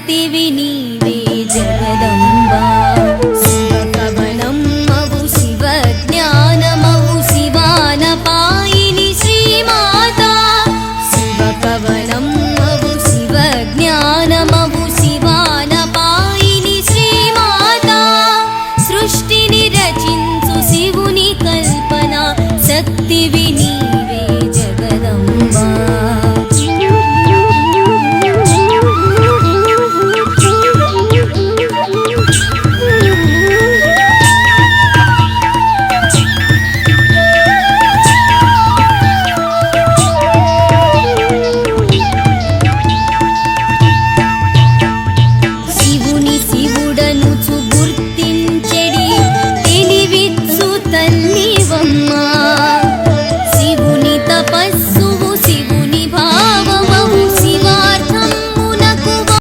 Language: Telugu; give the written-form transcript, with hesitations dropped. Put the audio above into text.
శక్తివి నీవే జగదంబా శివకవనమ్మవు శివ జ్ఞానమవు శివానపాయిని శ్రీమాతా శివకవనమ్మవు శివ జ్ఞానమవు శివానపాయిని శ్రీమాతా సృష్టిని రచించు శివుని కల్పన శక్తివి నీవే జగదంబా శివుని శివుడనుచు గుర్తించెడి తెలివిచ్చు తల్లి